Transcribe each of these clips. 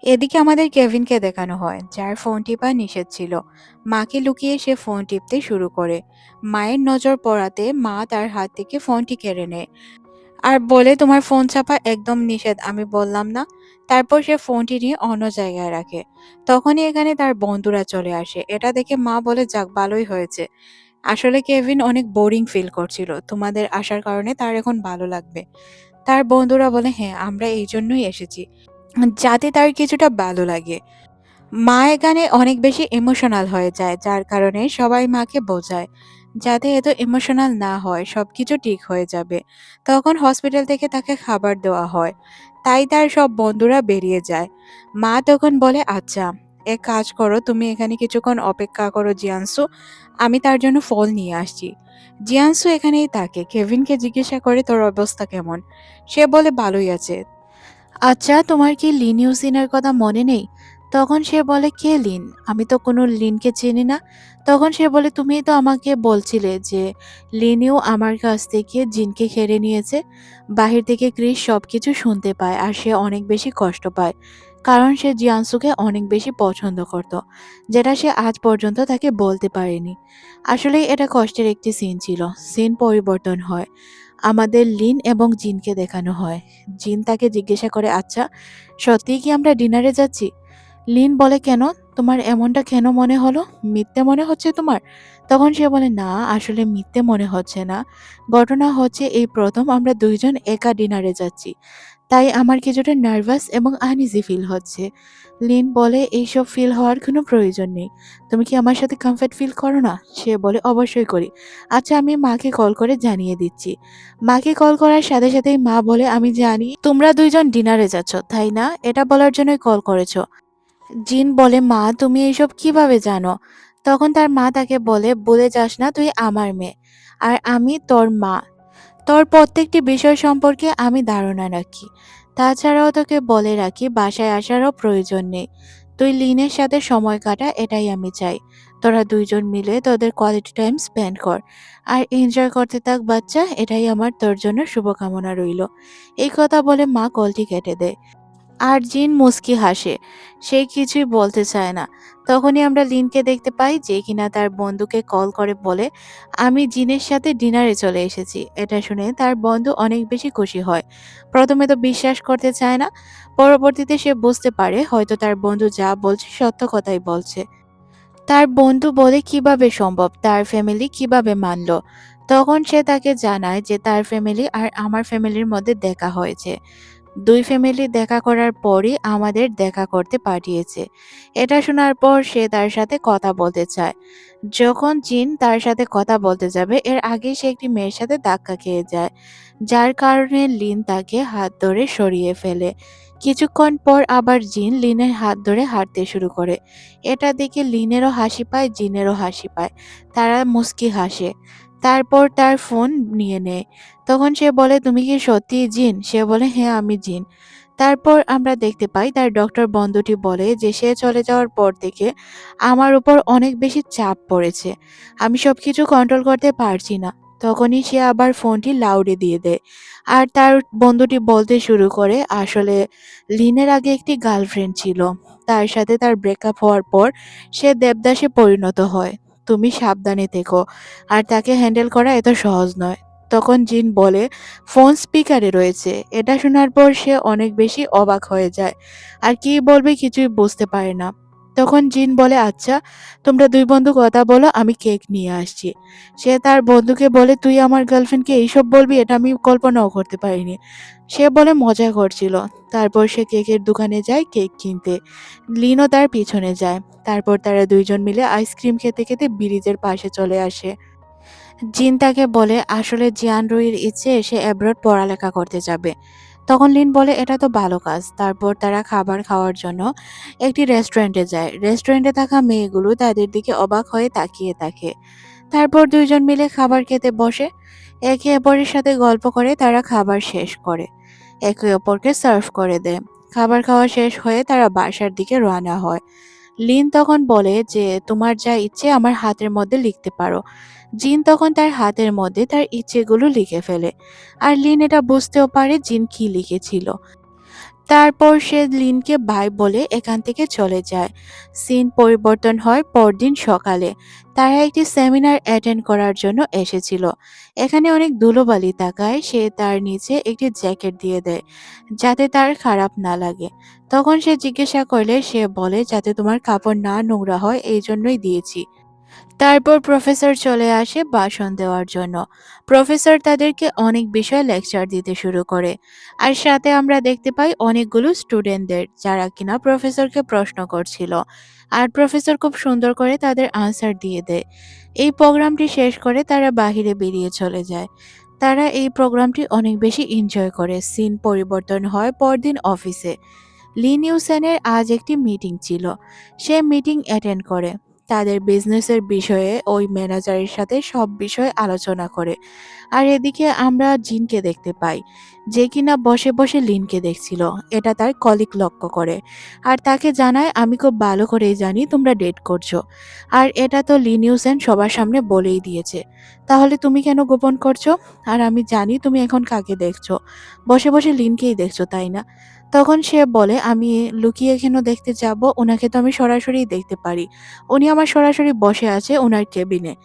এদিকে আমাদের কেভিনকে দেখানো হয়, যার ফোন টিপা নিষেধ ছিল। মাকে লুকিয়ে সে ফোন টিপতে শুরু করে। মায়ের নজর পড়াতে মা তার হাত থেকে ফোনটি কেড়ে নেয় আর বলে, তোমার ফোন চাপা একদম নিষেধ, আমি বললাম না? তারপর সে ফোনটি নিয়ে অন্য জায়গায় রাখে। তখনই এখানে তার বন্ধুরা চলে আসে। এটা দেখে মা বলে, যাক ভালোই হয়েছে। আসলে কেভিন অনেক বোরিং ফিল করছিল, তোমাদের আসার কারণে তার এখন ভালো লাগবে। তার বন্ধুরা বলে, হ্যাঁ আমরা এই জন্যই এসেছি, যাতে তার কিছুটা ভালো লাগে। মা এখানে অনেক বেশি ইমোশনাল হয়ে যায়, যার কারণে সবাই মাকে বোঝায় যাতে এত ইমোশনাল না হয়, সবকিছু ঠিক হয়ে যাবে। তখন হসপিটাল থেকে তাকে খাবার দেওয়া হয়, তাই তার সব বন্ধুরা বেরিয়ে যায়। মা তখন বলে, আচ্ছা এক কাজ করো, তুমি এখানে কিছুক্ষণ অপেক্ষা করো জিয়ানসু, আমি তার জন্য ফল নিয়ে আসছি। জিয়ানসু এখানেই থাকে, কেভিনকে জিজ্ঞাসা করে, তোর অবস্থা কেমন? সে বলে, ভালোই আছে। আচ্ছা, তোমার কি লিন ইউসিনের কথা মনে নেই? তখন সে বলে, কে লিন? আমি তো কোনো লিনকে চিনি না। তখন সে বলে, তুমিই তো আমাকে বলছিলে যে লিনিও আমার কাছ থেকে জিনকে কেড়ে নিয়েছে। বাহির থেকে ক্রিস সবকিছু শুনতে পায় আর সে অনেক বেশি কষ্ট পায়, কারণ সে জিয়ানসুকে অনেক বেশি পছন্দ করত, যেটা সে আজ পর্যন্ত তাকে বলতে পারেনি। আসলে এটা কষ্টের একটি সিন ছিল। সিন পরিবর্তন হয়, আমাদের লিন এবং জিনকে দেখানো হয়। জিন তাকে জিজ্ঞাসা করে, আচ্ছা সত্যিই কি আমরা ডিনারে যাচ্ছি? লিন বলে, কেন? তোমার এমনটা কেন মনে হলো? মিথ্যে মনে হচ্ছে তোমার? তখন সে বলে, না আসলে মিথ্যে মনে হচ্ছে না। ঘটনা হচ্ছে এই প্রথম আমরা দুইজন একা ডিনারে যাচ্ছি, তাই আমার কিছুটা নার্ভাস এবং আনইজি ফিল হচ্ছে। লিন বলে, এইসব ফিল হওয়ার কোনো প্রয়োজন নেই। তুমি কি আমার সাথে কমফর্ট ফিল করো না? সে বলে, অবশ্যই করি। আচ্ছা আমি মাকে কল করে জানিয়ে দিচ্ছি। মাকে কল করার সাথে সাথেই মা বলে, আমি জানি তোমরা দুইজন ডিনারে যাচ্ছ, তাই না? এটা বলার জন্যই কল করেছো। জিন বলে, মা তুমি এইসব কিভাবে জানো? তখন তার মা তাকে বলে, ভুলে যাস না তুই আমার মেয়ে, আর আমি তোর মা। তোর প্রত্যেকটি বিষয় সম্পর্কে আমি ধারণা রাখি। তাছাড়াও তোকে বলে রাখি, বাসায় আসারও প্রয়োজন নেই। তুই লিনের সাথে সময় কাটা, এটাই আমি চাই। তোরা দুইজন মিলে তোদের কোয়ালিটি টাইম স্পেন্ড কর আর এনজয় করতে থাক বাচ্চা, এটাই আমার তোর জন্য শুভকামনা রইল। এই কথা বলে মা কলটি কেটে দেয়। আর জিন মুচকি হাসে, সে কিছুই বলতে চায় না। তখনই আমরা লিনকে দেখতে পাই, যে কিনা তার বন্ধুকে কল করে বলে, আমি জিনের সাথে ডিনারে চলে এসেছি। এটা শুনে তার বন্ধু অনেক বেশি খুশি হয়। প্রথমে তো বিশ্বাস করতে চায় না, পরবর্তীতে সে বুঝতে পারে হয়তো তার বন্ধু যা বলছে সত্য কথাই বলছে। তার বন্ধু বলে, কিভাবে সম্ভব, তার ফ্যামিলি কিভাবে মানলো? তখন সে তাকে জানায় যে তার ফ্যামিলি আর আমার ফ্যামিলির মধ্যে দেখা হয়েছে। দুই ফ্যামিলি দেখা করার পরই আমাদের দেখা করতে পাঠিয়েছে। এটা শোনার পর সে তার সাথে কথা বলতে চায়। যখন জিন তার সাথে কথা বলতে যাবে, এর আগেই সে একটি মেয়ের সাথে ধাক্কা খেয়ে যায়, যার কারণে লিন তাকে হাত ধরে সরিয়ে ফেলে। কিছুক্ষণ পর আবার জিন লিনের হাত ধরে হাঁটতে শুরু করে। এটা দেখে লিনেরও হাসি পায়, জিনেরও হাসি পায়। তারা মুচকি হাসে। তারপর তার ফোন নিয়ে নেয়। তখন সে বলে, তুমি কি সত্যিই জিন? সে বলে, হ্যাঁ আমি জিন। তারপর আমরা দেখতে পাই তার ডক্টর বন্ধুটি বলে যে সে চলে যাওয়ার পর থেকে আমার উপর অনেক বেশি চাপ পড়েছে, আমি সবকিছু কন্ট্রোল করতে পারছি না। তখনই সে আবার ফোনটি লাউডে দিয়ে দেয় আর তার বন্ধুটি বলতে শুরু করে, আসলে লিনের আগে একটি গার্লফ্রেন্ড ছিল, তার সাথে তার ব্রেকআপ হওয়ার পর সে দেবদাসে পরিণত হয়। তুমি সাবধানে থেকো, আর তাকে হ্যান্ডেল করা এত সহজ নয়। তখন জিন বলে, ফোন স্পিকারে রয়েছে। এটা শোনার পর সে অনেক বেশি অবাক হয়ে যায় আর কি বলবে কিছুই বুঝতে পারে না। তখন জিন বলে, আচ্ছা তোমরা দুই বন্ধু কথা বলো, আমি কেক নিয়ে আসছি। সে তার বন্ধুকে বলে, তুই আমার গার্লফ্রেন্ডকে এইসব বলবি, এটা আমি কল্পনাও করতে পারিনি। সে বলে মজা করছিল। তারপর সে কেকের দোকানে যায় কেক কিনতে। লিনও তার পিছনে যায়। তারপর তারা দুইজন মিলে আইসক্রিম খেতে খেতে ব্রিজের পাশে চলে আসে। জিন তাকে বলে, আসলে জিয়ান রুইর ইচ্ছে সে অ্যাব্রড পড়ালেখা করতে যাবে। তখন লিন বলে, এটা তো ভালো কাজ। তারপর তারা খাবার খাওয়ার জন্য একটি রেস্টুরেন্টে যায়। রেস্টুরেন্টে থাকা মেয়েগুলো তাদের দিকে অবাক হয়ে তাকিয়ে থাকে। তারপর দুইজন মিলে খাবার খেতে বসে। একে অপরের সাথে গল্প করে তারা খাবার শেষ করে, একে অপরকে সার্ভ করে দেয়। খাবার খাওয়া শেষ হয়ে তারা বাসার দিকে রওনা হয়। লিন তখন বলে যে, তোমার যা ইচ্ছে আমার হাতের মধ্যে লিখতে পারো। জিন তখন তার হাতের মধ্যে তার ইচ্ছেগুলো লিখে ফেলে, আর লিন এটা বুঝতেও পারে জিন কি লিখেছিল। তারপর সে লিনকে বাই বলে এখান থেকে চলে যায়। সিন পরিবর্তন হয় পরদিন সকালে। তারা একটি সেমিনার অ্যাটেন্ড করার জন্য এসেছিল। এখানে অনেক ধুলোবালি থাকায় সে তার নিচে একটি জ্যাকেট দিয়ে দেয় যাতে তার খারাপ না লাগে। তখন সে জিজ্ঞাসা করলে সে বলে যাতে তোমার কাপড় না নোংরা হয় এই জন্যই দিয়েছি। তারপর প্রফেসর চলে আসে ভাষণ দেওয়ার জন্য। প্রফেসর তাদেরকে অনেক বিষয় লেকচার দিতে শুরু করে। আর সাথে আমরা দেখতে পাই অনেকগুলো স্টুডেন্টদের যারা কিনা প্রফেসরকে প্রশ্ন করছিল। আর প্রফেসর খুব সুন্দর করে তাদের আনসার দিয়ে দেয়। এই প্রোগ্রামটি শেষ করে তারা বাহিরে বেরিয়ে চলে যায়। তারা এই প্রোগ্রামটি অনেক বেশি এনজয় করে। সিন পরিবর্তন হয় পরদিন অফিসে। লি নিউসেনের আজ একটি মিটিং ছিল। সে মিটিং অ্যাটেন্ড করে। তাদের বিজনেসের বিষয়ে ওই ম্যানেজারের সাথে সব বিষয় আলোচনা করে। আর এদিকে আমরা জিনকে দেখতে পাই, যে কিনা বসে বসে লিনকে দেখছিল। এটা তার কলিগ লক্ষ্য করে আর তাকে জানায়, আমি খুব ভালো করেই জানি তোমরা ডেট করছো। আর এটা তো লি নিউসেন সবার সামনে বলেই দিয়েছে। তাহলে তুমি কেন গোপন করছো? আর আমি জানি তুমি এখন কাকে দেখছো। বসে বসে লিনকেই দেখছো, তাই না? তখন সে বলে, আমি লুকিয়ে কেন দেখতে যাব? ওনাকে তো আমি সরাসরি দেখতে পারি। উনি আমার সরাসরি বসে আছে ওনার কেবিনে।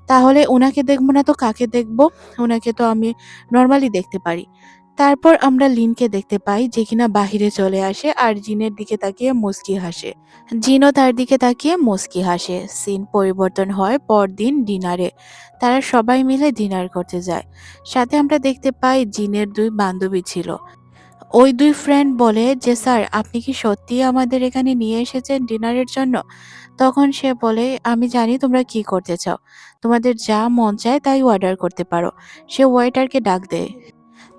তাহলে উনাকে দেখবো না তো কাকে দেখবো? উনাকে তো আমি নরমালি দেখতে পারি। তারপর আমরা লিনকে দেখতে পাই যে কিনা বাহিরে চলে আসে আর জিনের দিকে তাকিয়ে মুচকি হাসে। জিনও তার দিকে তাকিয়ে মুচকি হাসে। সিন পরিবর্তন হয় পরদিন ডিনারে। তারা সবাই মিলে ডিনার করতে যায়। সাথে আমরা দেখতে পাই জিনের ২ বান্ধবী ছিল। ওই ২ ফ্রেন্ড বলে যে, "স্যার আপনি কি সত্যিই আমাদের এখানে নিয়ে এসেছেন ডিনারের জন্য?" তখন সে বলে, "আমি জানি তোমরা কি করতে চাও। তোমাদের যা মন চায় তাই অর্ডার করতে পারো।" সে ওয়েটারকে ডাক দেয়।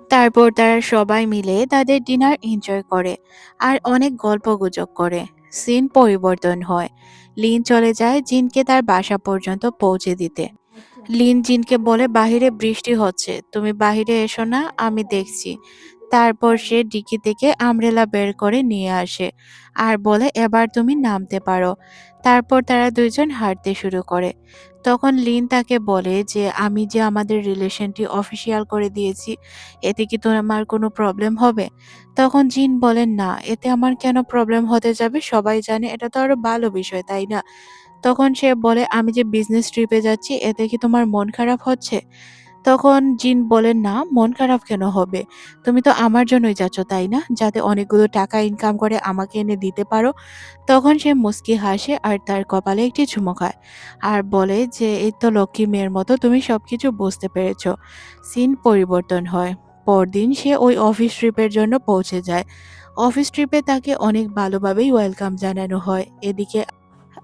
তারপর তারা সবাই মিলে তাদের ডিনার এনজয় করে আর অনেক গল্পগুজব করে। সিন পরিবর্তন হয়। লিন চলে যায় জিনকে তার বাসা পর্যন্ত পৌঁছে দিতে। লিন জিনকে বলে, বাহিরে বৃষ্টি হচ্ছে, তুমি বাহিরে এসো না, আমি দেখছি। তারপর সে ডিকি থেকে আমব্রেলা বের করে নিয়ে আসে আর বলে, এবার তুমি নামতে পারো। তারপর তারা দুইজন হাঁটতে শুরু করে। তখন লিন তাকে বলে যে, আমি যে আমাদের রিলেশনটি অফিসিয়াল করে দিয়েছি, এতে কি তোমার কোনো প্রবলেম হবে? তখন জিন বলেন, না, এতে আমার কেন প্রবলেম হতে যাবে? সবাই জানে, এটা তো আরো ভালো বিষয়, তাই না? তখন সে বলে, আমি যে বিজনেস ট্রিপে যাচ্ছি এতে কি তোমার মন খারাপ হচ্ছে? তখন জিন বলেন, না, মন খারাপ কেন হবে? তুমি তো আমার জন্যই যাচ্ছ, তাই না? যাতে অনেকগুলো টাকা ইনকাম করে আমাকে এনে দিতে পারো। তখন সে মুচকি হাসে আর তার কপালে একটি চুমু খায় আর বলে যে, এই তো লক্ষ্মী মেয়ের মতো তুমি সবকিছু বুঝতে পেরেছ। সিন পরিবর্তন হয়। পরদিন সে ওই অফিস ট্রিপের জন্য পৌঁছে যায়। অফিস ট্রিপে তাকে অনেক ভালোভাবেই ওয়েলকাম জানানো হয়। এদিকে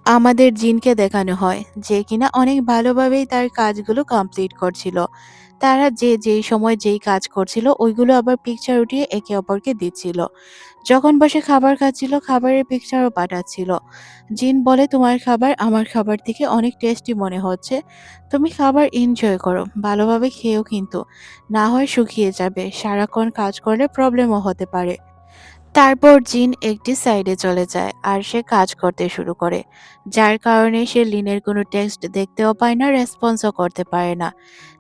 আমাদের জিনকে দেখানো হয় যে কিনা অনেক ভালোভাবেই তার কাজগুলো কমপ্লিট করছিল। তারা যে যেই সময় যেই কাজ করছিল ওইগুলো আবার পিকচার উঠিয়ে একে অপরকে দিচ্ছিল। যখন বসে খাবার খাচ্ছিল খাবারের পিকচারও পাঠাচ্ছিল। জিন বলে, তোমার খাবার আমার খাবার থেকে অনেক টেস্টি মনে হচ্ছে। তুমি খাবার এনজয় করো, ভালোভাবে খেয়েও কিন্তু, না হয় শুকিয়ে যাবে। সারাক্ষণ কাজ করলে প্রবলেমও হতে পারে। তারপর জিন একটি সাইডে চলে যায় আর সে কাজ করতে শুরু করে, যার কারণে সে লিনের কোনো টেক্সট দেখতেও পায় না, রেসপন্সও করতে পারে না।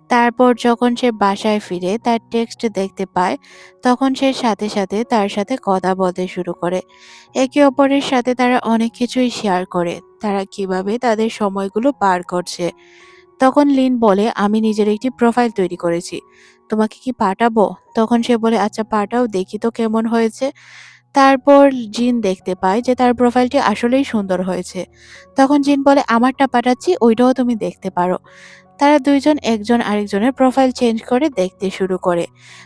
তারপর যখন সে বাসায় ফিরে তার টেক্সট দেখতে পায়, তখন সে সাথে সাথে তার সাথে কথা বলতে শুরু করে। একে অপরের সাথে তারা অনেক কিছুই শেয়ার করে, তারা কিভাবে তাদের সময়গুলো পার করছে। তখন লিন বলে, আমি নিজের একটি প্রোফাইল তৈরি করেছি, তোমাকে কি পাঠাবো? তখন সে বলে, আচ্ছা পাঠাও, দেখি তো কেমন হয়েছে। তারপর জিন দেখতে পায় যে তার প্রোফাইলটি আসলেই সুন্দর হয়েছে। তখন জিন বলে, আমারটা পাঠাচ্ছি, ওইটাও তুমি দেখতে পারো। তারা দুইজন একজন আরেকজনের প্রোফাইল চেঞ্জ করে দেখতে শুরু করে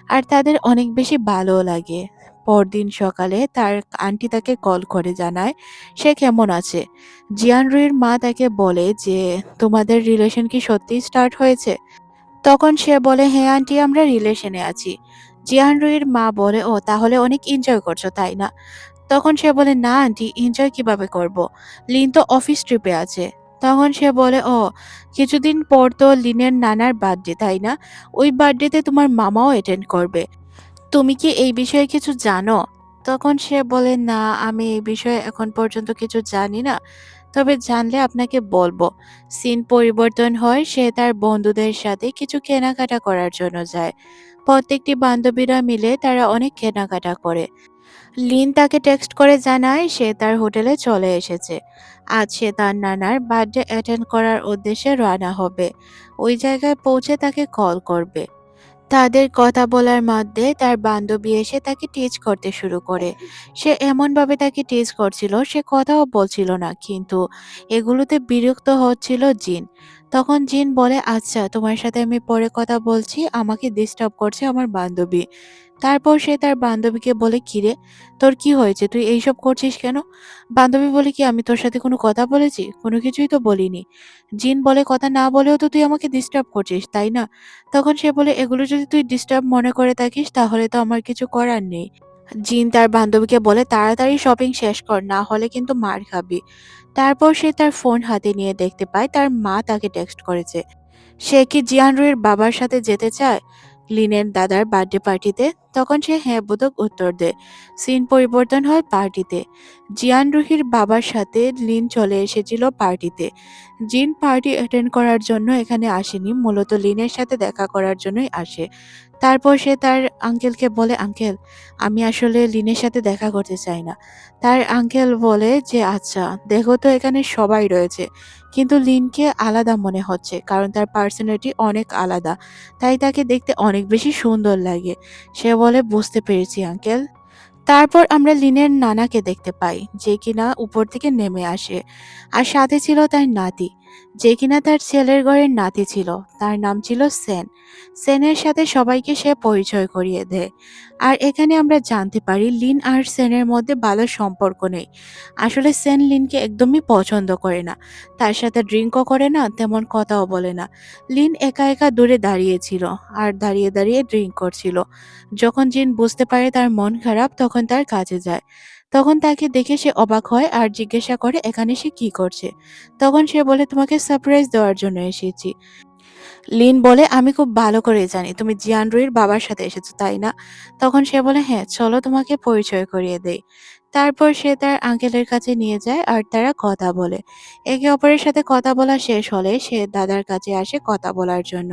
আর তাদের অনেক বেশি ভালোও লাগে। পরদিন সকালে তার আন্টি তাকে কল করে জানায় সে কেমন আছে। জিয়ানরুইর মা তাকে বলে যে, তোমাদের রিলেশন কি সত্যিই স্টার্ট হয়েছে? তখন সে বলে, হ্যাঁ আন্টি, আমরা রিলেশনে আছি। জিয়ানরুইর মা বলে, ও তাহলে অনেক এনজয় করছো, তাই না? তখন সে বলে, না আন্টি, এনজয় কিভাবে করব? লিন তো অফিস ট্রিপে আছে। তখন সে বলে, ও, কিছুদিন পর তো লিনের নানার বার্থডে, তাই না? ওই বার্থডেতে তোমার মামাও অ্যাটেন্ড করবে। তুমি কি এই বিষয়ে কিছু জানো? তখন সে বলে, না, আমি এই বিষয়ে এখন পর্যন্ত কিছু জানি না, তবে জানলে আপনাকে বলবো। সিন পরিবর্তন হয়, সে তার বন্ধুদের সাথে কিছু কেনাকাটা করার জন্য যায়। প্রত্যেকটি বান্ধবীরা মিলে তারা অনেক কেনাকাটা করে। লিন তাকে টেক্সট করে জানায় সে তার হোটেলে চলে এসেছে। আজ সে তার নানার বার্থডে অ্যাটেন্ড করার উদ্দেশ্যে রওনা হবে। ওই জায়গায় পৌঁছে তাকে কল করবে। তাদের কথা বলার মধ্যে তার বান্ধবী এসে তাকে টিজ করতে শুরু করে। সে এমনভাবে তাকে টিজ করছিল সে কথাও বলছিল না, কিন্তু এগুলোতে বিরক্ত হচ্ছিল জিন। তখন জিন বলে, আচ্ছা তোমার সাথে আমি পরে কথা বলছি, আমাকে ডিস্টার্ব করছে আমার বান্ধবী। তারপর সে তার বান্ধবীকে বলে, কিরে তোর কি হয়েছে, তুই এইসব করছিস কেন? বান্ধবী বলে, কি আমি তোর সাথে কোনো কথা বলেছি? কোনো কিছুই তো বলিনি। জিন বলে, কথা না বলেও তো তুই আমাকে ডিস্টার্ব করছিস তাই না? তখন সে বলে, এগুলো যদি তুই ডিস্টার্ব মনে করে থাকিস তাহলে তো আমার কিছু করার নেই। জিন তার বান্ধবীকে বলে, তাড়াতাড়ি শপিং শেষ কর, না হলে কিন্তু মার খাবি। তারপর সে তার ফোন হাতে নিয়ে দেখতে পায় তার মা তাকে টেক্সট করেছে। সে কি জিয়ানরুইর বাবার সাথে যেতে চায় লিনের দাদার বার্থডে পার্টিতে? তখন সে হ্যাঁ বোধক উত্তর দেয়। সিন পরিবর্তন হয় পার্টিতে। জিয়ান রুহির বাবার সাথে লিন চলে এসেছিল পার্টিতে। জিন পার্টি অ্যাটেন্ড করার জন্য এখানে আসেনি, মূলত লিনের সাথে দেখা করার জন্যই আসে। তারপর সে তার আঙ্কেলকে বলে, আঙ্কেল আমি আসলে লিনের সাথে দেখা করতে চাই না। তার আঙ্কেল বলে যে আচ্ছা দেখো তো এখানে সবাই রয়েছে, কিন্তু লিনকে আলাদা মনে হচ্ছে কারণ তার পার্সোনালিটি অনেক আলাদা, তাই তাকে দেখতে অনেক বেশি সুন্দর লাগে। সে বলে, বুঝতে পেরেছি আঙ্কেল। তারপর আমরা লিনের নানাকে দেখতে পাই যে কিনা উপর থেকে নেমে আসে। আর সাথে ছিল তার নাতি, যে কিনা তার ছেলের ঘরের নাতি ছিল। তার নাম ছিল সেন। সেনের সাথে সবাইকে সে পরিচয় করিয়ে দেয়। আর এখানে আমরা জানতে পারি লিন আর সেনের মধ্যে ভালো সম্পর্ক নেই। আসলে সেন লিনকে একদমই পছন্দ করে না, তার সাথে ড্রিঙ্কও করে না, তেমন কথাও বলে না। লিন একা একা দূরে দাঁড়িয়েছিল আর দাঁড়িয়ে দাঁড়িয়ে ড্রিঙ্ক করছিল। যখন জিন বুঝতে পারে তার মন খারাপ তখন তার কাছে যায়। তখন তাকে দেখে সে অবাক হয় আর জিজ্ঞাসা করে এখানে সে কি করছে। তখন সে বলে, তোমাকে সারপ্রাইজ দেওয়ার জন্য এসেছি। লিন বলে, আমি খুব ভালো করে জানি তুমি জিয়ান রুইর বাবার সাথে এসেছো তাই না? তখন সে বলে, হ্যাঁ চলো তোমাকে পরিচয় করিয়ে দেই। তারপর সে তার আঙ্কেলের কাছে নিয়ে যায় আর তারা কথা বলে। একে অপরের সাথে কথা বলা শেষ হলে সে দাদার কাছে আসে কথা বলার জন্য।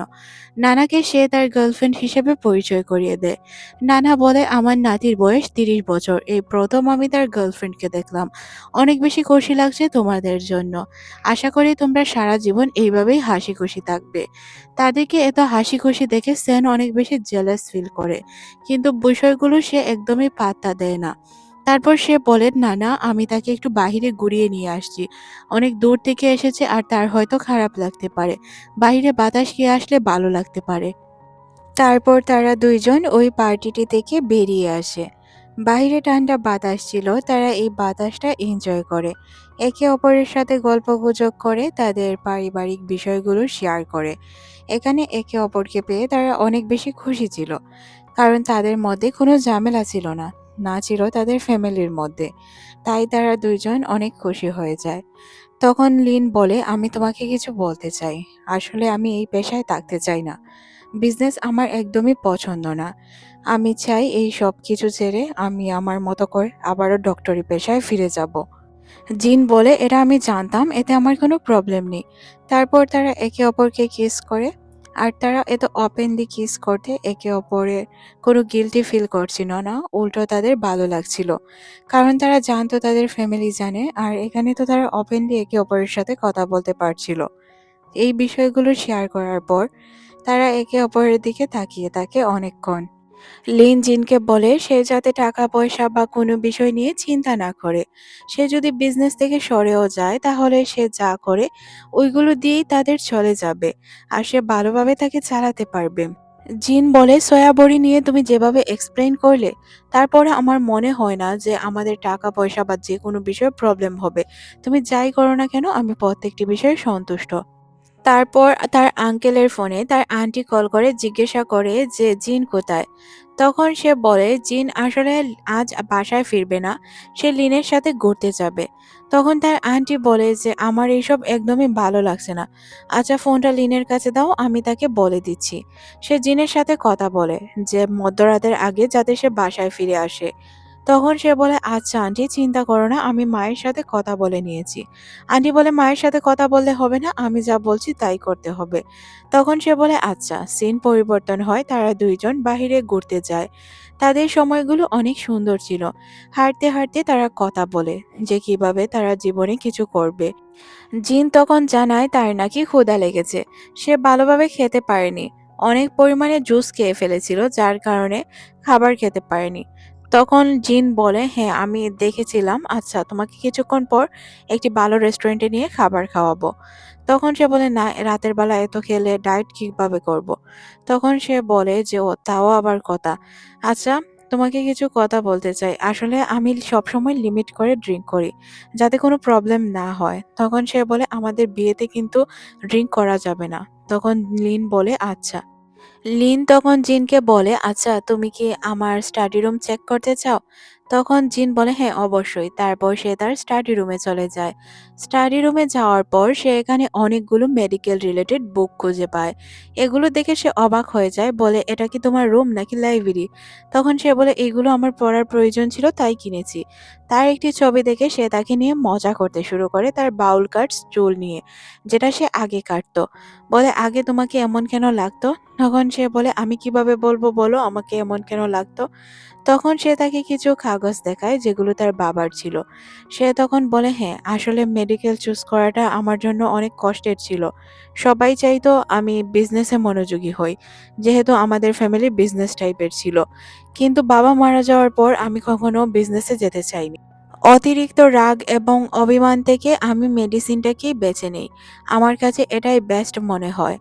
নানাকে সে তার গার্লফ্রেন্ড হিসেবে পরিচয় করিয়ে দেয়। নানা বলে, আমার নাতির বয়স 30 বছর, এই প্রথম আমি তার গার্লফ্রেন্ডকে দেখলাম। অনেক বেশি খুশি লাগছে তোমাদের জন্য। আশা করি তোমরা সারা জীবন এইভাবেই হাসি খুশি থাকবে। তাদেরকে এত হাসি খুশি দেখে সেন অনেক বেশি জেলাস ফিল করে, কিন্তু বিষয়গুলো সে একদমই পাত্তা দেয় না। তারপর সে বলে, না না আমি তাকে একটু বাহিরে ঘুরিয়ে নিয়ে আসছি, অনেক দূর থেকে এসেছে আর তার হয়তো খারাপ লাগতে পারে, বাইরে বাতাস খেয়ে আসলে ভালো লাগতে পারে। তারপর তারা দুইজন ওই পার্টিটি থেকে বেরিয়ে আসে। বাইরে ঠান্ডা বাতাস ছিল, তারা এই বাতাসটা এনজয় করে। একে অপরের সাথে গল্পগুজব করে, তাদের পারিবারিক বিষয়গুলো শেয়ার করে। এখানে একে অপরকে পেয়ে তারা অনেক বেশি খুশি ছিল, কারণ তাদের মধ্যে কোনো ঝামেলা ছিল না, না ছিল তাদের ফ্যামিলির মধ্যে। তাই তারা দুইজন অনেক খুশি হয়ে যায়। তখন লিন বলে, আমি তোমাকে কিছু বলতে চাই। আসলে আমি এই পেশায় থাকতে চাই না। বিজনেস আমার একদমই পছন্দ না। আমি চাই এই সব কিছু ছেড়ে আমি আমার মতো করে আবারও ডক্টরি পেশায় ফিরে যাব। জিন বলে, এটা আমি জানতাম, এতে আমার কোনো প্রবলেম নেই। তারপর তারা একে অপরকে কিস করে। আর তারা এত ওপেনলি কিস করতে একে অপরের কোনো গিল্টি ফিল করছিল না, উল্টো তাদের ভালো লাগছিল। কারণ তারা জানতো তাদের ফ্যামিলি জানে, আর এখানে তো তারা ওপেনলি একে অপরের সাথে কথা বলতে পারছিল। এই বিষয়গুলো শেয়ার করার পর তারা একে অপরের দিকে তাকিয়ে থাকে অনেকক্ষণ। লিন জিনকে বলে সে যাতে টাকা পয়সা বা কোনো বিষয় নিয়ে চিন্তা না করে। সে যদি বিজনেস থেকে সরেও যায় তাহলে সে যা করে ওইগুলো দিয়েই তাদের চলে যাবে, আর সে ভালোভাবে তাকে চালাতে পারবে। জিন বলে, সয়াবড়ি নিয়ে তুমি যেভাবে এক্সপ্লেইন করলে, তারপরে আমার মনে হয় না যে আমাদের টাকা পয়সা বা যে কোনো বিষয়ে প্রবলেম হবে। তুমি যাই করো না কেন আমি প্রত্যেকটি বিষয়ে সন্তুষ্ট। তারপর তার আঙ্কেলের ফোনে তার আন্টি কল করে জিজ্ঞাসা করে যে জিন কোথায়। তখন সে বলে জিন আসলে আজ বাসায় ফিরবে না, সে লিনের সাথে ঘুরতে যাবে। তখন তার আন্টি বলে যে আমার এইসব একদমই ভালো লাগছে না। আচ্ছা ফোনটা লিনের কাছে দাও, আমি তাকে বলে দিচ্ছি। সে জিনের সাথে কথা বলে যে মধ্যরাতের আগে যাতে সে বাসায় ফিরে আসে। তখন সে বলে, আচ্ছা আন্টি চিন্তা করো না, আমি মায়ের সাথে কথা বলে নিয়েছি। আন্টি বলে, মায়ের সাথে কথা বললে হবে না, আমি যা বলছি তাই করতে হবে। তখন সে বলে, আচ্ছা। সিন পরিবর্তন হয়, তারা দুইজন বাহিরে ঘুরতে যায়। তাদের সময়গুলো অনেক সুন্দর ছিল। হাঁটতে, হাঁটতে তারা কথা বলে যে কিভাবে তারা জীবনে কিছু করবে। জিন তখন জানায় তার নাকি ক্ষুধা লেগেছে। সে ভালোভাবে খেতে পারেনি। অনেক পরিমাণে জুস খেয়ে ফেলেছিল যার কারণে খাবার খেতে পারেনি। তখন জিন বলে, হ্যাঁ আমি দেখেছিলাম, আচ্ছা তোমাকে কিছুক্ষণ পর একটি ভালো রেস্টুরেন্টে নিয়ে খাবার খাওয়াবো। তখন সে বলে, না রাতের বেলা এত খেলে ডায়েট কিভাবে করব। তখন সে বলে যে ও তাও আবার কথা। আচ্ছা, তোমাকে কিছু কথা বলতে চাই। আসলে আমি সবসময় লিমিট করে ড্রিঙ্ক করি, যাতে কোনো প্রবলেম না হয়। তখন সে বলে, আমাদের বিয়েতে কিন্তু ড্রিঙ্ক করা যাবে না। তখন লিন বলে, আচ্ছা। লিন তখন জিনকে বলে, আচ্ছা তুমি কি আমার স্টাডি রুম চেক করতে চাও? তখন জিন বলে, হ্যাঁ অবশ্যই। তারপর সে তার স্টাডি রুমে চলে যায়। স্টাডি রুমে যাওয়ার পর সে এখানে অনেকগুলো মেডিকেল রিলেটেড বুক খুঁজে পায়। এগুলো দেখে সে অবাক হয়ে যায়, বলে এটা কি তোমার রুম নাকি লাইব্রেরি? তখন সে বলে, এগুলো আমার পড়ার প্রয়োজন ছিল তাই কিনেছি। তার একটি ছবি দেখে সে তাকে নিয়ে মজা করতে শুরু করে তার বাউল কাট চুল নিয়ে, যেটা সে আগে কাটতো। বলে, আগে তোমাকে এমন কেন লাগতো? তখন সে বলে, আমি কিভাবে বলবো বলো আমাকে এমন কেন লাগতো? তখন সে তাকে কিছু কাগজ দেখায় যেগুলো তার বাবার ছিল। সে তখন বলে, হ্যাঁ আসলে মেডিকেল চুজ করাটা আমার জন্য অনেক কষ্টের ছিল। সবাই চাইতো আমি বিজনেসে মনোযোগী হই, যেহেতু আমাদের ফ্যামিলি বিজনেস টাইপের ছিল। কিন্তু বাবা মারা যাওয়ার পর আমি কখনো বিজনেসে যেতে চাইনি। অতিরিক্ত রাগ এবং অভিমান থেকে আমি মেডিসিনটাকেই বেছে নেই। আমার কাছে এটাই বেস্ট মনে হয়।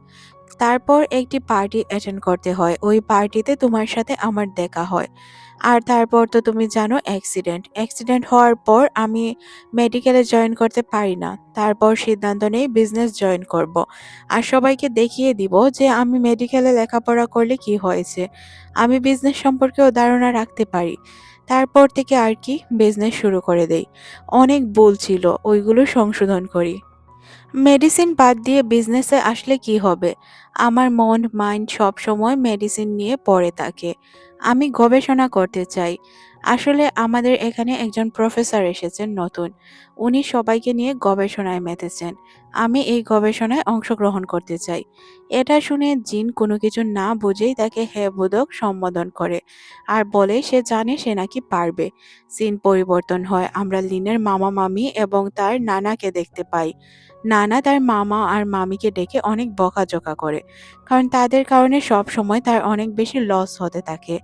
তারপর একটি পার্টি অ্যাটেন্ড করতে হয়। ওই পার্টিতে তোমার সাথে আমার দেখা হয়। আর তারপর তো তুমি জানো অ্যাক্সিডেন্ট। অ্যাক্সিডেন্ট হওয়ার পর আমি মেডিকেলে জয়েন করতে পারি না। তারপর সিদ্ধান্ত নেই বিজনেস জয়েন করব। আর সবাইকে দেখিয়ে দিব যে আমি মেডিকেলে লেখাপড়া করলে কি হয়েছে। আমি বিজনেস সম্পর্কেও ধারণা রাখতে পারি। তারপর থেকে আর কি বিজনেস শুরু করে দেই। অনেক ভুল ছিল, ওইগুলো সংশোধন করি। মেডিসিন বাদ দিয়ে বিজনেসে আসলে কি হবে? আমার মন মাইন্ড সব সময় মেডিসিন নিয়ে পড়ে থাকে। আমি গবেষণা করতে চাই। আসলে আমাদের এখানে একজন প্রফেসর এসেছেন নতুন। উনি সবাইকে নিয়ে গবেষণায় মেতেছেন। আমি এই গবেষণায় অংশগ্রহণ করতে চাই। এটা শুনে জিন কোনো কিছু না বুঝেই তাকে হ্যাঁ বোধক সম্বোধন করে আর বলে সে জানে সে নাকি পারবে। সিন পরিবর্তন হয়, আমরা লিনের মামা মামি এবং তার নানাকে দেখতে পাই। নানা তার মামা আর মামিকে ডেকে অনেক বকাঝকা করে, কারণ তাদের কারণে সব সময় তার অনেক বেশি লস হতে থাকে।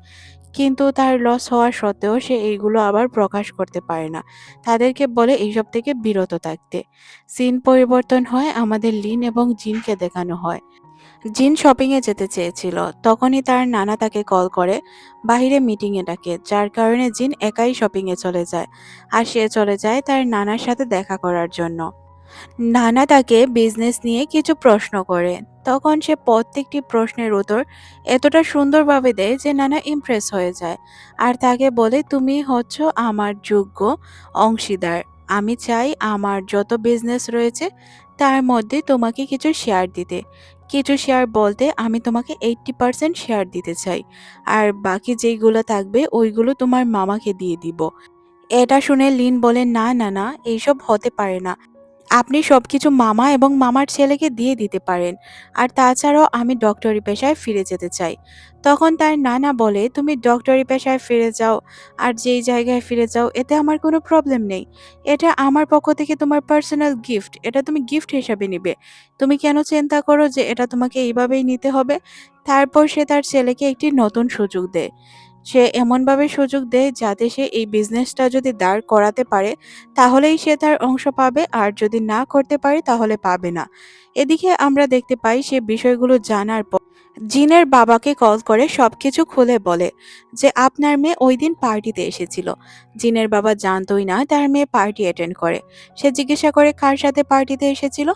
কিন্তু তার লস হওয়া সত্ত্বেও সে এইগুলো আবার প্রকাশ করতে পারে না। তাদেরকে বলে এইসব থেকে বিরত থাকতে। সিন পরিবর্তন হয়, আমাদের লিন এবং জিনকে দেখানো হয়। জিন শপিং এ যেতে চেয়েছিল, তখনই তার নানা তাকে কল করে বাইরে মিটিং এ ডাকে, যার কারণে জিন একাই শপিং এ চলে যায়। আর সে চলে যায় তার নানার সাথে দেখা করার জন্য। নানা তাকে বিজনেস নিয়ে কিছু প্রশ্ন করে। তখন সে প্রত্যেকটি প্রশ্নের উত্তর এতটা সুন্দরভাবে দেয় যে নানা ইমপ্রেস হয়ে যায়। আর তাকে বলে, তুমি হচ্ছ আমার যোগ্য অংশীদার। আমি চাই আমার যত বিজনেস রয়েছে তার মধ্যে তোমাকে কিছু শেয়ার দিতে। কিছু শেয়ার বলতে আমি তোমাকে 80% শেয়ার দিতে চাই। আর বাকি যেইগুলো থাকবে ওইগুলো তোমার মামাকে দিয়ে দিব। এটা শুনে লিন বলে, না না না, এইসব হতে পারে না। আপনি সবকিছু মামা এবং মামার ছেলেকে দিয়ে দিতে পারেন। আর তাছাড়াও আমি ডক্টরি পেশায় ফিরে যেতে চাই। তখন তার নানা বলে, তুমি ডক্টরি পেশায় ফিরে যাও আর যেই জায়গায় ফিরে যাও এতে আমার কোনো প্রবলেম নেই। এটা আমার পক্ষ থেকে তোমার পার্সোনাল গিফট। এটা তুমি গিফট হিসাবে নিবে। তুমি কেন চিন্তা করো যে এটা তোমাকে এইভাবেই নিতে হবে? তারপর সে তার ছেলেকে একটি নতুন সুযোগ দেয়। সে এমনভাবে সুযোগ দেয় যাতে সে এই বিজনেসটা যদি দাঁড় করাতে পারে তাহলেই সে তার অংশ পাবে, আর যদি না করতে পারে তাহলে পাবে না। এদিকে আমরা দেখতে পাই সে বিষয়গুলো জানার পর জিনের বাবাকে কল করে সবকিছু খুলে বলে যে আপনার মেয়ে ওই দিন পার্টিতে এসেছিল। জিনের বাবা জানতোই না তার মেয়ে পার্টি অ্যাটেন্ড করে। সে জিজ্ঞাসা করে কার সাথে পার্টিতে এসেছিল।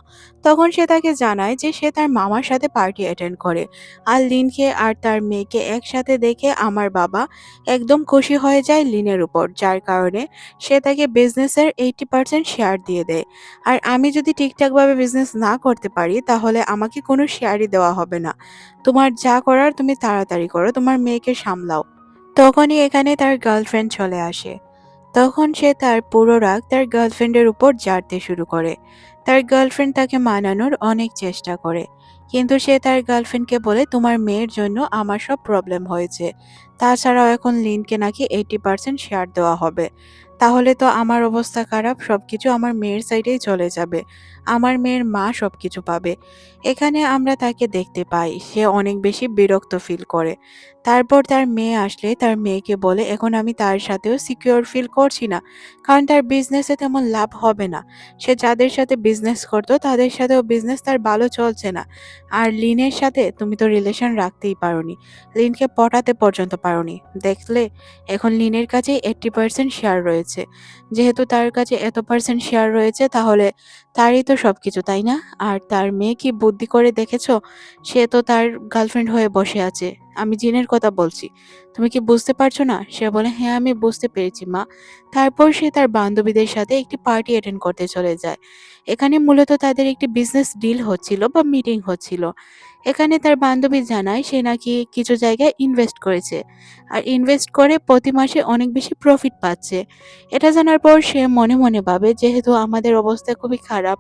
তখন সে তাকে জানায় যে সে তার মামার সাথে পার্টি অ্যাটেন্ড করে। আর লিনকে আর তার মেয়েকে একসাথে দেখে আমার বাবা একদম খুশি হয়ে যায় লিনের উপর, যার কারণে সে তাকে বিজনেসের 80% শেয়ার দিয়ে দেয়। আর আমি যদি ঠিকঠাকভাবে বিজনেস না করতে পারি তাহলে আমাকে কোনো শেয়ারই দেওয়া হবে না। তোমার যা করার তুমি তাড়াতাড়ি করো, তোমার মেয়েকে সামলাও। তখনই এখানে তার গার্লফ্রেন্ড চলে আসে। তখন সে তার পুরো রাগ তার গার্লফ্রেন্ডের উপর ঝাড়তে শুরু করে। তার গার্লফ্রেন্ড তাকে মানানোর অনেক চেষ্টা করে, কিন্তু সে তার গার্লফ্রেন্ডকে বলে তোমার মেয়ের জন্য আমার সব প্রবলেম হয়েছে। তাছাড়াও এখন লিনকে নাকি 80% শেয়ার দেওয়া হবে। তাহলে তো আমার অবস্থা খারাপ, সবকিছু আমার মেয়ের সাইডেই চলে যাবে। আমার মেয়ের মা সবকিছু পাবে। এখানে আমরা তাকে দেখতে পাই সে অনেক বেশি বিরক্ত ফিল করে। তারপর তার মেয়ে আসলে তার মেয়েকে বলে এখন আমি তার সাথেও সিকিউর ফিল করছি না, কারণ তার বিজনেসে তেমন লাভ হবে না। সে যাদের সাথে বিজনেস করতো তাদের সাথেও বিজনেস তার ভালো চলছে না। আর লিনের সাথে তুমি তো রিলেশন রাখতেই পারোনি, লিনকে পটাতে পর্যন্ত পারোনি। দেখলে এখন লিনের কাছে 80% শেয়ার রয়েছে। যেহেতু তার কাছে এত পার্সেন্ট শেয়ার রয়েছে তাহলে তারই তো সবকিছু, তাই না? আর তার মেয়ে কি বুদ্ধি করে দেখেছো? সে তো তার গার্লফ্রেন্ড হয়ে বসে আছে। আমি জিনের কথা বলছি। তুমি কি বুঝতে পারছো না? সে বলে হ্যাঁ আমি বুঝতে পেরেছি মা। তারপর সে তার বান্ধবীদের সাথে একটি পার্টি অ্যাটেন্ড করতে চলে যায়। এখানে মূলত তাদের একটি বিজনেস ডিল হচ্ছিল বা মিটিং হচ্ছিল। এখানে তার বান্ধবী জানায় সে নাকি কিছু জায়গায় ইনভেস্ট করেছে। আর ইনভেস্ট করে প্রতি মাসে অনেক বেশি প্রফিট পাচ্ছে। এটা জানার পর সে মনে মনে ভাবে যেহেতু আমাদের অবস্থা খুবই খারাপ,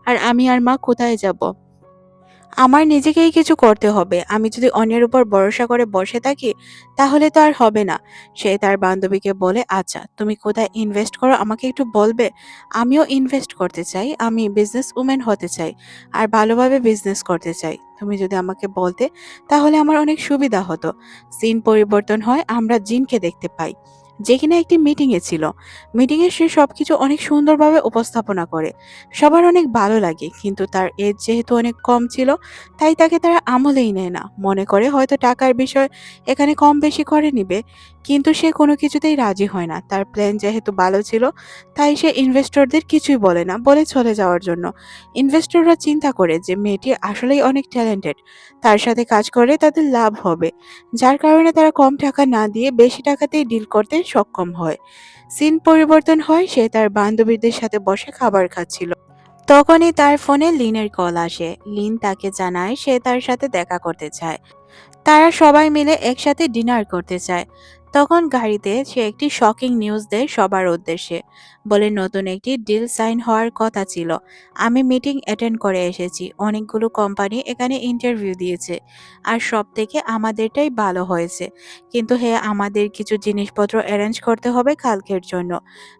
আর আমি আর মা কোথায় যাব? আমার নিজেকেই কিছু করতে হবে। আমি যদি অন্যের উপর ভরসা করে বসে থাকি তাহলে তো আর হবে না। সে তার বান্ধবীকে বলে আচ্ছা তুমি কোথায় ইনভেস্ট করো আমাকে একটু বলবে? আমিও ইনভেস্ট করতে চাই, আমি বিজনেস উমেন হতে চাই আর ভালোভাবে বিজনেস করতে চাই। তুমি যদি আমাকে বলতে তাহলে আমার অনেক সুবিধা হতো। সিন পরিবর্তন হয়, আমরা জিনকে দেখতে পাই যে কিনা একটি মিটিংয়ে ছিল। মিটিংয়ে সে সবকিছু অনেক সুন্দরভাবে উপস্থাপনা করে, সবার অনেক ভালো লাগে। কিন্তু তার এজ যেহেতু অনেক কম ছিল তাই তাকে তারা আমলেই নেয় না, মনে করে হয়তো টাকার বিষয় এখানে কম বেশি করে নিবে। কিন্তু সে কোনো কিছুতেই রাজি হয় না। তার প্ল্যান যেহেতু ভালো ছিল তাই সে ইনভেস্টরদের কিছুই বলে না, বলে চলে যাওয়ার জন্য। ইনভেস্টররা চিন্তা করে যে মেয়েটি আসলেই অনেক ট্যালেন্টেড, তার সাথে কাজ করে তাদের লাভ হবে। যার কারণে তারা কম টাকা না দিয়ে বেশি টাকাতেই ডিল করতে সক্ষম হয়। সিন পরিবর্তন হয়, সে তার বান্ধবীদের সাথে বসে খাবার খাচ্ছিল। তখনই তার ফোনে লিনের কল আসে। লিন তাকে জানায় সে তার সাথে দেখা করতে চায়। তারা সবাই মিলে একসাথে ডিনার করতে চায়। তখন গাড়িতে সে একটি শকিং নিউজ দেয় সবার উদ্দেশ্যে। বলে নতুন একটি ডিল সাইন হওয়ার কথা ছিল। আমি মিটিং অ্যাটেন্ড করে এসেছি, অনেকগুলো কোম্পানি এখানে ইন্টারভিউ দিয়েছে আর সব থেকে আমাদেরটাই ভালো হয়েছে। কিন্তু হ্যাঁ আমাদের কিছু জিনিসপত্র অ্যারেঞ্জ করতে হবে কালকের জন্য।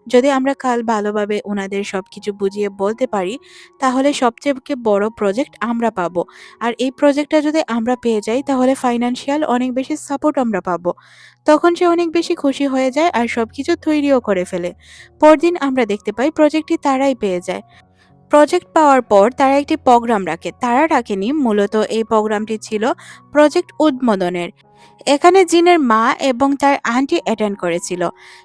যদি আমরা কাল ভালোভাবে ওনাদের সবকিছু বুঝিয়ে বলতে পারি তাহলে সবচেয়ে বড় প্রজেক্ট আমরা পাবো। আর এই প্রজেক্টটা যদি আমরা পেয়ে যাই তাহলে ফাইন্যান্সিয়াল অনেক বেশি সাপোর্ট আমরা পাবো। তখন সে অনেক বেশি খুশি হয়ে যায় আর সবকিছু তৈরিও করে ফেলে। পরদিন আমরা দেখতে পাই প্রজেক্টটি তারাই পেয়ে যায়। প্রজেক্ট পাওয়ার পর তারা একটি প্রোগ্রাম রাখে, তারা রাখেনি, মূলত এই প্রোগ্রামটি ছিল প্রজেক্ট উদ্বোধনের। এখানে জিনের মা এবং তার আন্টি অ্যাটেন্ড করেছিল।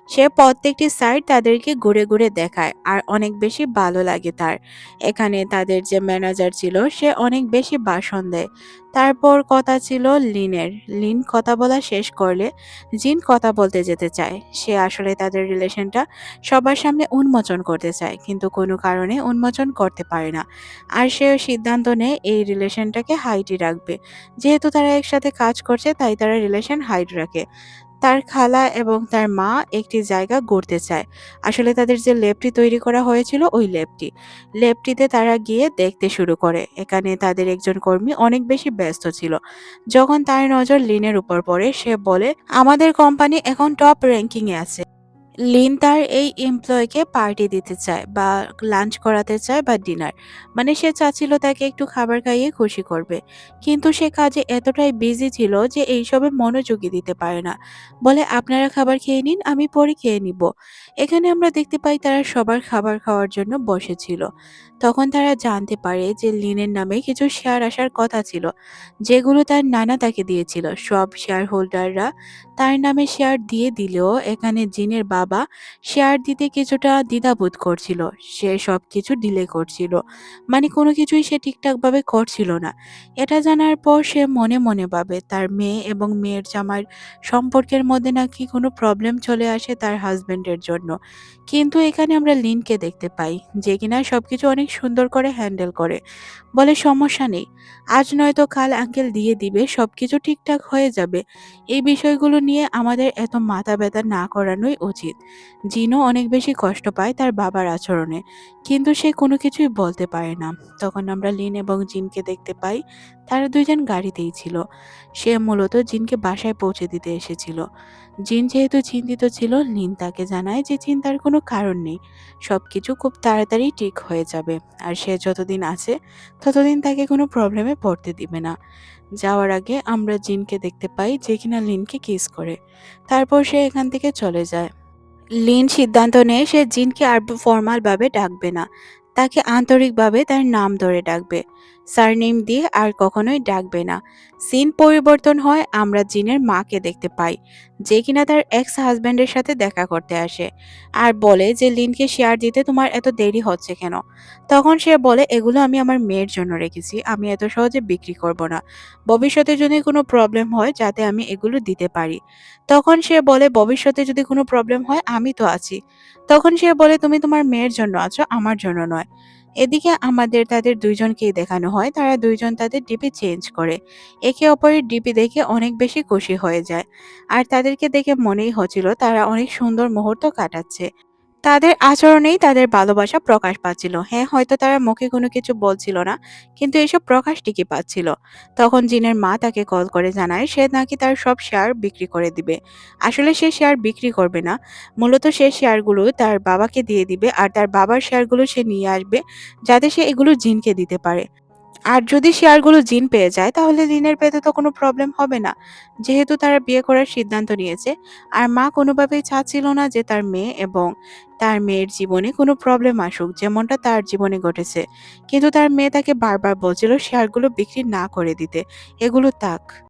সে প্রত্যেকটি সাইট তাদেরকে ঘুরে ঘুরে দেখায় আর অনেক বেশি ভালো লাগে তার। এখানে তাদের যে ম্যানেজার ছিল সে অনেক বেশি ভাষণ দেয়। তারপর কথা ছিল লিনের। লিন কথা বলা শেষ করলে জিন কথা বলতে যেতে চায়। সে আসলে তাদের রিলেশনটা সবার সামনে উন্মোচন করতে চায় কিন্তু কোনো কারণে উন্মোচন করতে পারে না। আর সেও সিদ্ধান্ত নেয় এই রিলেশনটাকে হাইটই রাখবে। যেহেতু তারা একসাথে কাজ করছে তাই তারা রিলেশন হাইট রাখে। তার খালা এবং তার মা একটি জায়গা ঘুরতে চায়। আসলে তাদের যে ল্যাবটি তৈরি করা হয়েছিল ওই ল্যাবটিতে তারা গিয়ে দেখতে শুরু করে। এখানে তাদের একজন কর্মী অনেক বেশি ব্যস্ত ছিল। যখন তার নজর লিনের উপর পড়ে সে বলে আমাদের কোম্পানি এখন টপ র্যাঙ্কিং এ আছে। লিন তার এই এমপ্লয়কে পার্টি দিতে চায় বা লাঞ্চ করাতে চায় বা ডিনার, মানে সে চাচ্ছিল তাকে একটু খাবার খাইয়ে খুশি করবে। কিন্তু সে কাজে এতটাই বিজি ছিল যে এইসবে মনোযোগী দিতে পারে না। বলে আপনারা খাবার খেয়ে নিন, আমি পরে খেয়ে নিব। এখানে আমরা দেখতে পাই তারা সবার খাবার খাওয়ার জন্য বসেছিল। তখন তারা জানতে পারে যে লিনের নামে কিছু শেয়ার আসার কথা ছিল, যেগুলো তার নানা তাকে দিয়েছিল। সব শেয়ার হোল্ডাররা তার নামে শেয়ার দিয়ে দিলেও এখানে জিনের বাবা শেয়ার দিতে কিছুটা দ্বিধাবোধ করছিল। সে সবকিছু ডিলে করছিল, মানে কোনো কিছুই সে ঠিকঠাকভাবে করছিল না। এটা জানার পর সে মনে মনে ভাবে তার মেয়ে এবং মেয়ের জামাইয়ের সম্পর্কের মধ্যে নাকি কোনো প্রবলেম চলে আসে তার হাজবেন্ডের জন্য। কিন্তু এখানে আমরা লিনকে দেখতে পাই যে কিনা সবকিছু অনেক সুন্দর করে হ্যান্ডেল করে। বলে সমস্যা নেই, আজ নয়তো কাল আঙ্কেল দিয়ে দিবে, সবকিছু ঠিকঠাক হয়ে যাবে। এই বিষয়গুলো নিয়ে আমাদের এত মাথা ব্যথা না করানোই উচিত। জিনও অনেক বেশি কষ্ট পায় তার বাবার আচরণে, কিন্তু সে কোনো কিছুই বলতে পারে না। তখন আমরা লিন এবং জিনকে দেখতে পাই, তারা দুইজন গাড়িতেই ছিল। সে মূলত জিনকে বাসায় পৌঁছে দিতে এসেছিল। জিন যেহেতু চিন্তিত ছিল, লিন তাকে জানায় যে চিন্তার কোনো কারণ নেই, সবকিছু খুব তাড়াতাড়ি ঠিক হয়ে যাবে। আর সে যতদিন আছে ততদিন তাকে কোনো প্রবলেমে পড়তে দিবে না। যাওয়ার আগে আমরা জিনকে দেখতে পাই যে কিনা লিনকে কিস করে। তারপর সে এখান থেকে চলে যায়। লিন সিদ্ধান্ত নেয় সে জিনকে আর ফর্মাল ভাবে ডাকবে না, তাকে আন্তরিকভাবে তার নাম ধরে ডাকবে, সারনেম দিয়ে আর কখনোই ডাকবে না। সিন পরিবর্তন হয়, আমরা জিনের মাকে দেখতে পাই যে কিনা তার এক্স হাজব্যান্ডের সাথে দেখা করতে আসে আর বলে যে লিনকে শেয়ার দিতে তোমার এত দেরি হচ্ছে কেন। তখন সে বলে এগুলো আমি আমার মেয়ের জন্য রেখেছি, আমি এত সহজে বিক্রি করব না, ভবিষ্যতে যদি কোনো প্রবলেম হয় যাতে আমি এগুলো দিতে পারি। তখন সে বলে ভবিষ্যতে যদি কোনো প্রবলেম হয় আমি তো আছি। তখন সে বলে তুমি তোমার মেয়ের জন্য আছো, আমার জন্য নয়। এদিকে আমাদের তাদের দুইজনকেই দেখানো হয় তারা দুইজন তাদের ডিপি চেঞ্জ করে। একে অপরের ডিপি দেখে অনেক বেশি খুশি হয়ে যায়। আর তাদেরকে দেখে মনেই হচ্ছিল তারা অনেক সুন্দর মুহূর্ত কাটাচ্ছে। তাদের আচরণেই তাদের ভালোবাসা প্রকাশ পাচ্ছিল। হ্যাঁ, হয়তো তারা মুখে কোনো কিছু বলছিল না, কিন্তু এসব প্রকাশ ঠিকই পাচ্ছিল। তখন জিনের মা তাকে কল করে জানায় সে নাকি তার সব শেয়ার বিক্রি করে দিবে। আসলে সে শেয়ার বিক্রি করবে না, মূলত সে শেয়ারগুলো তার বাবাকে দিয়ে দিবে আর তার বাবার শেয়ারগুলো সে নিয়ে আসবে যাতে সে এগুলো জিনকে দিতে পারে। আর যদি শেয়ারগুলো জিন পেয়ে যায় তাহলে লিনের পেতে তো কোনো প্রবলেম হবে না, যেহেতু তারা বিয়ে করার সিদ্ধান্ত নিয়েছে। আর মা কোনোভাবেই চাচ্ছিল না যে তার মেয়ে এবং তার মেয়ের জীবনে কোনো প্রবলেম আসুক, যেমনটা তার জীবনে ঘটেছে। কিন্তু তার মেয়ে তাকে বারবার বলছিল শেয়ারগুলো বিক্রি না করে দিতে, এগুলো থাক।